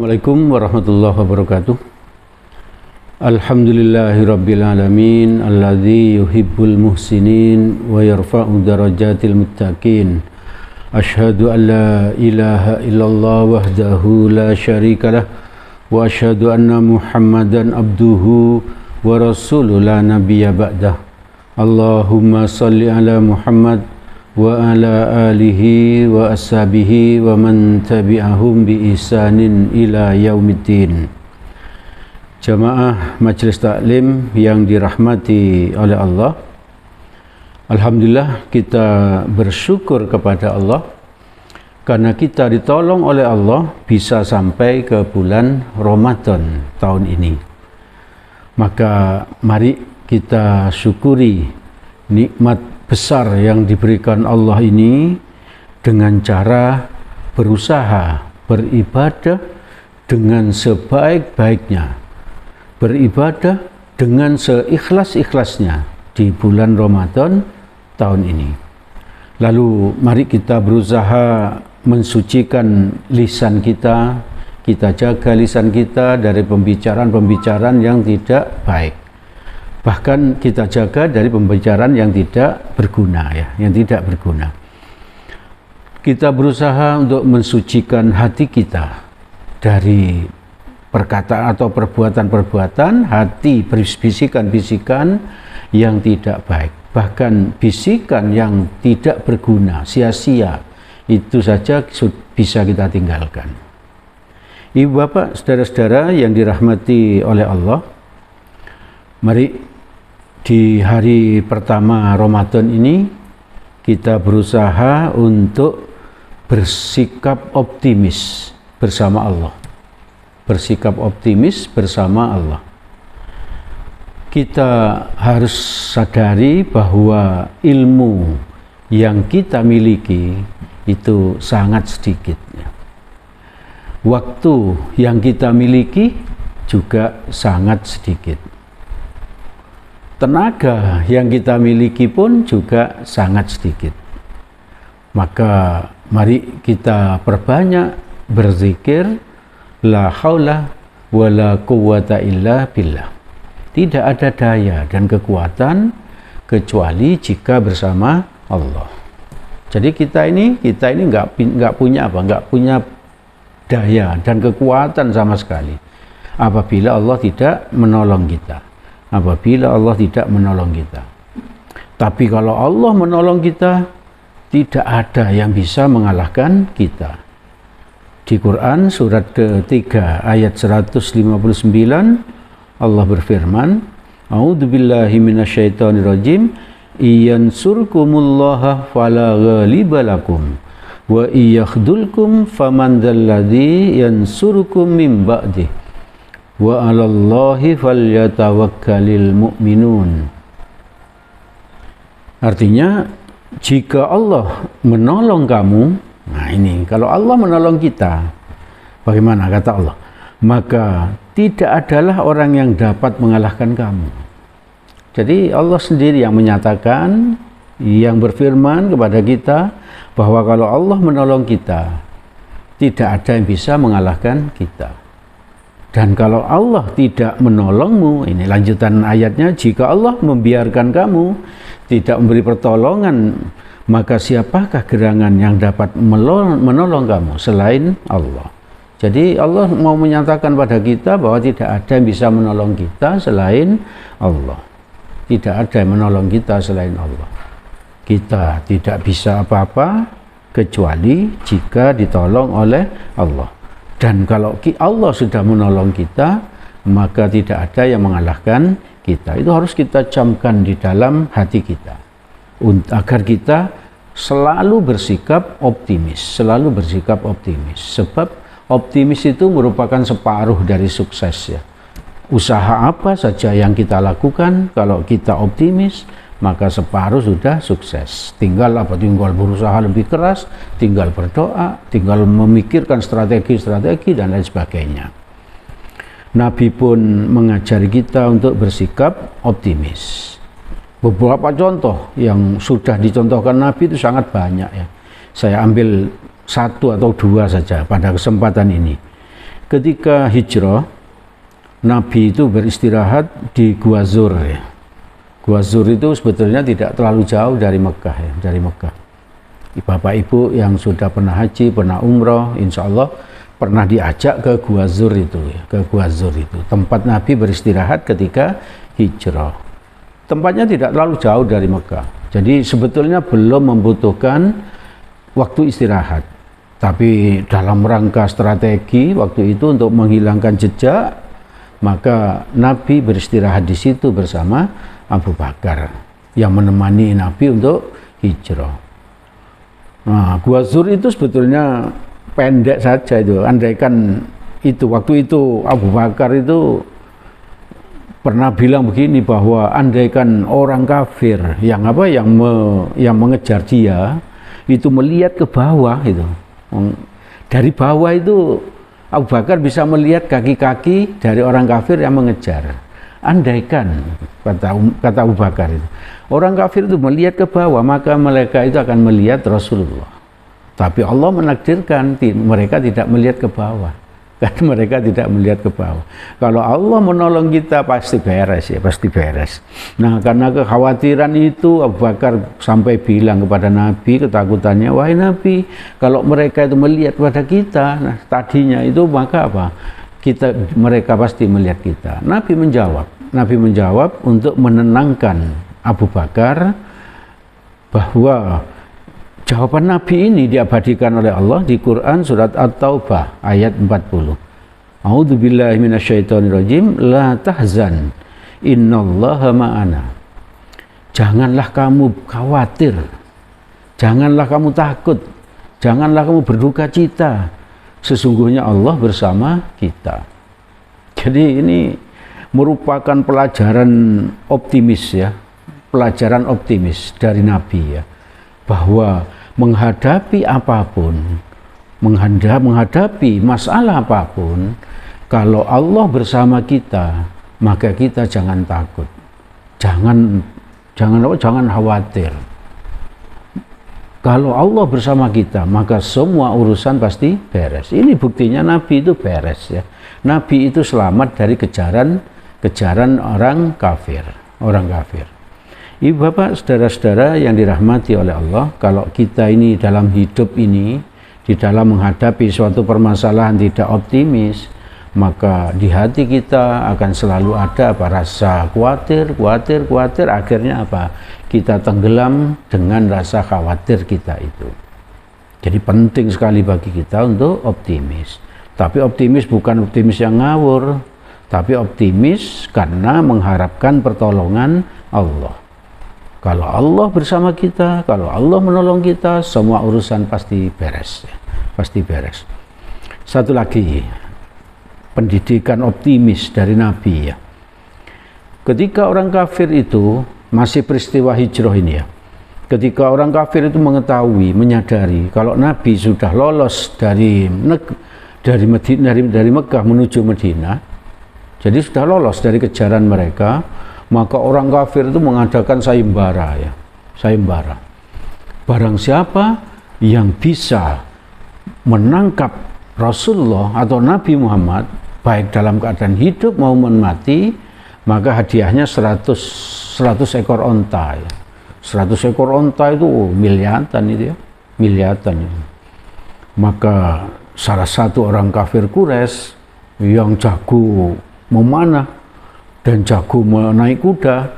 Assalamualaikum warahmatullahi wabarakatuh. Alhamdulillahirabbil alamin alladzi yuhibbul muhsinin wa yarfa'u darajatil muttaqin. Asyhadu an la ilaha illallah wahdahu la syarikalah wa asyhadu anna Muhammadan abduhu wa rasuluhu la nabiyya ba'dah. Allahumma shalli ala Muhammad wa ala alihi wa ashabihi wa man tabi'ahum bi ihsanin ila yaumiddin. Jamaah Majelis Taklim yang dirahmati oleh Allah, alhamdulillah kita bersyukur kepada Allah karena kita ditolong oleh Allah bisa sampai ke bulan Ramadan tahun ini. Maka mari kita syukuri nikmat besar yang diberikan Allah ini dengan cara berusaha beribadah dengan sebaik-baiknya, beribadah dengan seikhlas-ikhlasnya di bulan Ramadan tahun ini. Lalu mari kita berusaha mensucikan lisan kita, kita jaga lisan kita dari pembicaraan-pembicaraan yang tidak baik. Bahkan kita jaga dari pembicaraan yang tidak berguna, yang tidak berguna. Kita berusaha untuk mensucikan hati kita dari perkataan atau perbuatan-perbuatan hati, bisikan-bisikan yang tidak baik. Bahkan bisikan yang tidak berguna, sia-sia, itu saja bisa kita tinggalkan. Ibu bapak, saudara-saudara yang dirahmati oleh Allah, mari di hari pertama Ramadan ini kita berusaha untuk bersikap optimis bersama Allah. Bersikap optimis bersama Allah. Kita harus sadari bahwa ilmu yang kita miliki itu sangat sedikit. Waktu yang kita miliki juga sangat sedikit. Tenaga yang kita miliki pun juga sangat sedikit. Maka mari kita perbanyak berzikir la haula wala quwwata illa billah. Tidak ada daya dan kekuatan kecuali jika bersama Allah. Jadi kita ini nggak punya daya dan kekuatan sama sekali apabila Allah tidak menolong kita. Apabila Allah tidak menolong kita. Tapi kalau Allah menolong kita, tidak ada yang bisa mengalahkan kita. Di Quran surat ketiga ayat 159 Allah berfirman, A'udzubillahi minasyaitonirrajim, iyansurkumullaha fala ghaliba lakum wa iyakhdulkum faman dzalladzi yansurukum min ba'dih wa 'alallahi falyatawakkalul mu'minun. Artinya, jika Allah menolong kamu, nah ini, kalau Allah menolong kita, bagaimana kata Allah? Maka tidak adalah orang yang dapat mengalahkan kamu. Jadi Allah sendiri yang menyatakan, yang berfirman kepada kita, bahwa kalau Allah menolong kita, tidak ada yang bisa mengalahkan kita. Dan kalau Allah tidak menolongmu, ini lanjutan ayatnya, jika Allah membiarkan kamu, tidak memberi pertolongan, maka siapakah gerangan yang dapat menolong kamu selain Allah? Jadi Allah mau menyatakan pada kita bahwa tidak ada yang bisa menolong kita selain Allah. Tidak ada yang menolong kita selain Allah. Kita tidak bisa apa-apa kecuali jika ditolong oleh Allah. Dan kalau Allah sudah menolong kita, maka tidak ada yang mengalahkan kita. Itu harus kita camkan di dalam hati kita. Agar kita selalu bersikap optimis. Selalu bersikap optimis. Sebab optimis itu merupakan separuh dari sukses ya. Usaha apa saja yang kita lakukan, kalau kita optimis, maka separuh sudah sukses. Tinggal berusaha lebih keras, tinggal berdoa, tinggal memikirkan strategi-strategi dan lain sebagainya. Nabi pun mengajari kita untuk bersikap optimis. Beberapa contoh yang sudah dicontohkan Nabi itu sangat banyak ya. Saya ambil satu atau dua saja pada kesempatan ini. ketika hijrah, Nabi itu beristirahat di Gua Zur ya. Gua Zur itu sebetulnya tidak terlalu jauh dari Mekah ya, dari Mekah. Bapak Ibu yang sudah pernah haji, pernah umroh, insya Allah pernah diajak ke Gua Zur itu ya, ke Gua Zur itu. Tempat Nabi beristirahat ketika hijrah. Tempatnya tidak terlalu jauh dari Mekah. Jadi sebetulnya belum membutuhkan waktu istirahat. Tapi dalam rangka strategi waktu itu untuk menghilangkan jejak, maka Nabi beristirahat di situ bersama Abu Bakar yang menemani Nabi untuk hijrah. Nah, Gua Zur itu sebetulnya pendek saja itu. Andaikan itu waktu itu Abu Bakar itu pernah bilang begini, bahwa andaikan orang kafir yang mengejar dia itu melihat ke bawah itu, dari bawah itu Abu Bakar bisa melihat kaki-kaki dari orang kafir yang mengejar. Andaikan, kata Abu Bakar itu, orang kafir itu melihat ke bawah, maka mereka itu akan melihat Rasulullah. Tapi Allah menakdirkan mereka tidak melihat ke bawah. Karena mereka tidak melihat ke bawah. Kalau Allah menolong kita pasti beres ya, pasti beres. Nah, karena kekhawatiran itu Abu Bakar sampai bilang kepada Nabi, ketakutannya, wahai Nabi, kalau mereka itu melihat pada kita, nah tadinya itu maka apa? Mereka pasti melihat kita. Nabi menjawab untuk menenangkan Abu Bakar bahwa jawaban Nabi ini diabadikan oleh Allah di Quran surat At-Taubah ayat 40. A'udzubillahi minasyaitonirrajim, la tahzan innallaha ma'ana. Janganlah kamu khawatir, janganlah kamu takut, janganlah kamu berduka cita. Sesungguhnya Allah bersama kita. Jadi ini merupakan pelajaran optimis ya, pelajaran optimis dari Nabi ya, bahwa menghadapi apapun, menghadapi masalah apapun, kalau Allah bersama kita, maka kita jangan takut, jangan khawatir. Kalau Allah bersama kita, maka semua urusan pasti beres. Ini buktinya Nabi itu beres ya. Nabi itu selamat dari kejaran orang kafir. Ibu bapak, saudara-saudara yang dirahmati oleh Allah, kalau kita ini dalam hidup ini, di dalam menghadapi suatu permasalahan tidak optimis, maka di hati kita akan selalu ada rasa khawatir, akhirnya apa? Kita tenggelam dengan rasa khawatir kita itu. Jadi penting sekali bagi kita untuk optimis. Tapi optimis bukan optimis yang ngawur, tapi optimis karena mengharapkan pertolongan Allah. Kalau Allah bersama kita, kalau Allah menolong kita, semua urusan pasti beres. Pasti beres. Satu lagi, pendidikan optimis dari Nabi ya. Ketika orang kafir itu, masih peristiwa hijrah ini ya, ketika orang kafir itu mengetahui, menyadari kalau Nabi sudah lolos dari Mekah menuju Madinah, jadi sudah lolos dari kejaran mereka, maka orang kafir itu mengadakan sayembara ya, sayembara. Barang siapa yang bisa menangkap Rasulullah atau Nabi Muhammad, baik dalam keadaan hidup maupun mati, maka hadiahnya 100 ekor onta ya. 100 ekor onta itu miliatan itu ya, miliatan itu. Maka salah satu orang kafir Quraisy yang jago memanah dan jago menaik kuda,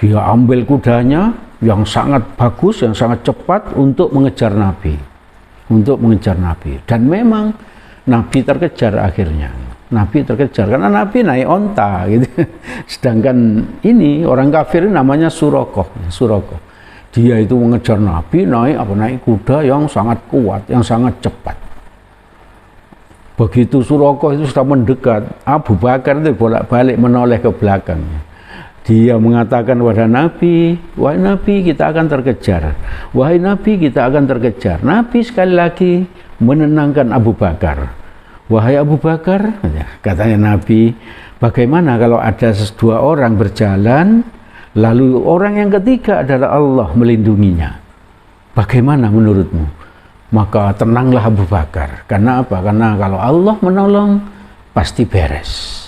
dia ambil kudanya yang sangat bagus, yang sangat cepat untuk mengejar Nabi, dan memang Nabi terkejar akhirnya. Nabi terkejar karena Nabi naik onta gitu. Sedangkan ini orang kafir namanya Surakoh. Dia itu mengejar Nabi naik kuda yang sangat kuat, yang sangat cepat. Begitu Surakoh itu sudah mendekat, Abu Bakar itu bolak-balik menoleh ke belakangnya. Dia mengatakan kepada Nabi, wahai Nabi, kita akan terkejar. Wahai Nabi, kita akan terkejar. Nabi sekali lagi menenangkan Abu Bakar. Wahai Abu Bakar, katanya Nabi, bagaimana kalau ada dua orang berjalan, lalu orang yang ketiga adalah Allah melindunginya? Bagaimana menurutmu? Maka tenanglah Abu Bakar. Karena apa? Karena kalau Allah menolong, pasti beres.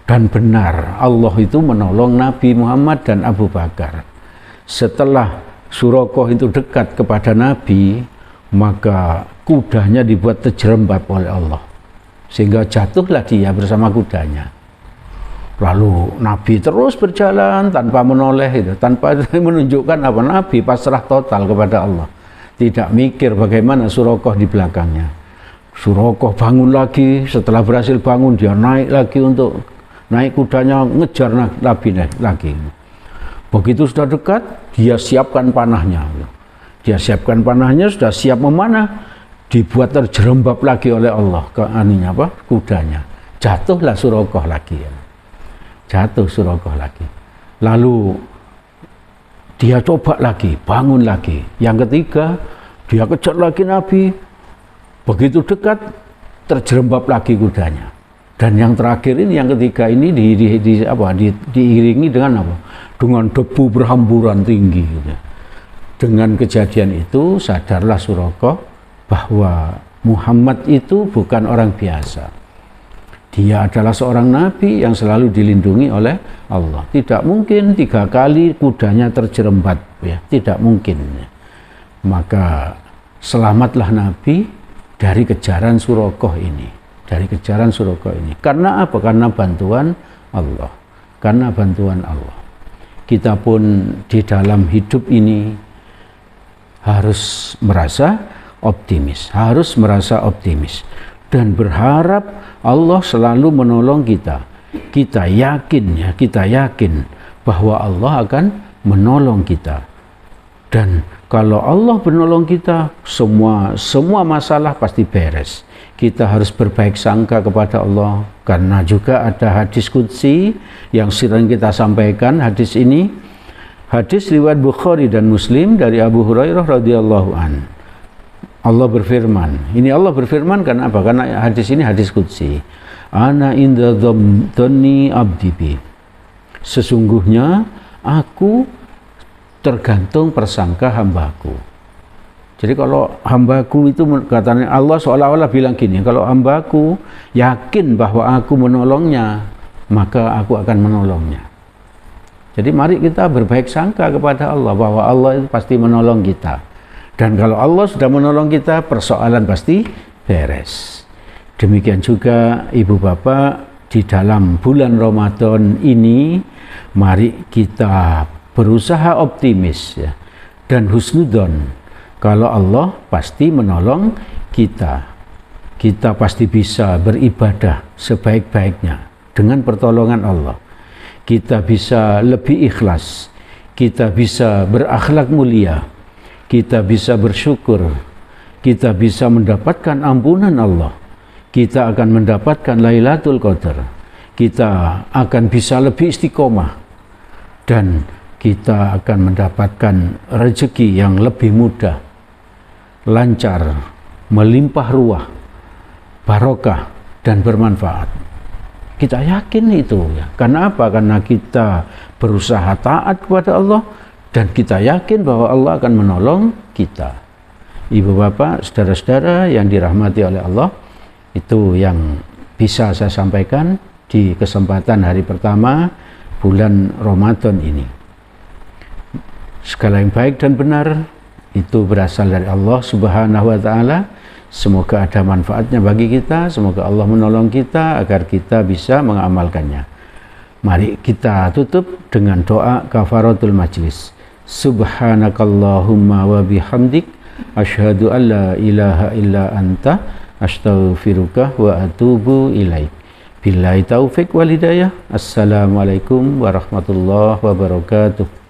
Dan benar, Allah itu menolong Nabi Muhammad dan Abu Bakar. Setelah Suraqah itu dekat kepada Nabi, maka kudanya dibuat terjerembab oleh Allah, sehingga jatuhlah dia bersama kudanya. Lalu Nabi terus berjalan tanpa menoleh itu, tanpa menunjukkan apa. Nabi pasrah total kepada Allah, tidak mikir bagaimana Suraqah di belakangnya. Suraqah bangun lagi, setelah berhasil bangun dia naik lagi untuk naik kudanya ngejar Nabi lagi. Begitu sudah dekat, dia siapkan panahnya. Dia siapkan panahnya, sudah siap memanah, dibuat terjerembab lagi oleh Allah ke aninya apa? Kudanya. Jatuhlah Suraqah lagi. Jatuh Suraqah lagi. Lalu dia coba lagi, bangun lagi. Yang ketiga, dia kejar lagi Nabi. Begitu dekat, terjerembab lagi kudanya. Dan yang terakhir ini, yang ketiga ini diiringi dengan apa? Dengan debu berhamburan tinggi. Gitu. Dengan kejadian itu sadarlah Suraqah bahwa Muhammad itu bukan orang biasa. Dia adalah seorang nabi yang selalu dilindungi oleh Allah. Tidak mungkin 3 kali kudanya terjerembab, ya. Tidak mungkin. Maka selamatlah Nabi dari kejaran Suraqah ini. Dari kejaran Suraqah ini. Karena apa? Karena bantuan Allah. Karena bantuan Allah. Kita pun di dalam hidup ini harus merasa optimis. Harus merasa optimis. Dan berharap Allah selalu menolong kita. Kita yakin, ya, kita yakin bahwa Allah akan menolong kita. Dan kalau Allah menolong kita, semua masalah pasti beres. Kita harus berbaik sangka kepada Allah, karena juga ada hadis qudsi yang sering kita sampaikan. Hadis ini hadis riwayat Bukhari dan Muslim dari Abu Hurairah radhiyallahu an. Allah berfirman, ini Allah berfirman karena apa? Karena hadis ini hadis qudsi. Ana inda dhanni abdi bi. Sesungguhnya aku tergantung persangka hambaku. Jadi kalau hambaku itu katanya Allah seolah-olah bilang gini, kalau hambaku yakin bahwa aku menolongnya, maka aku akan menolongnya. Jadi mari kita berbaik sangka kepada Allah bahwa Allah itu pasti menolong kita. Dan kalau Allah sudah menolong kita, persoalan pasti beres. Demikian juga ibu bapak, di dalam bulan Ramadan ini, mari kita berusaha optimis, ya, dan husnudzon. Kalau Allah pasti menolong kita. Kita pasti bisa beribadah sebaik-baiknya dengan pertolongan Allah. Kita bisa lebih ikhlas. Kita bisa berakhlak mulia. Kita bisa bersyukur. Kita bisa mendapatkan ampunan Allah. Kita akan mendapatkan Lailatul Qadar. Kita akan bisa lebih istiqomah. Dan kita akan mendapatkan rezeki yang lebih mudah, lancar, melimpah ruah, barokah, dan bermanfaat. Kita yakin itu, ya. Karena apa? Karena kita berusaha taat kepada Allah, dan kita yakin bahwa Allah akan menolong kita. Ibu bapak, saudara-saudara yang dirahmati oleh Allah, itu yang bisa saya sampaikan di kesempatan hari pertama bulan Ramadan ini. Segala yang baik dan benar itu berasal dari Allah Subhanahu wa ta'ala. Semoga ada manfaatnya bagi kita. Semoga Allah menolong kita agar kita bisa mengamalkannya. Mari kita tutup dengan doa kafaratul majlis. Subhanakallahumma wa bihamdik, asyhadu an la ilaha illa anta, astaghfiruka wa atubu ilaik. Billahi taufik wal hidayah. Assalamualaikum warahmatullahi wabarakatuh.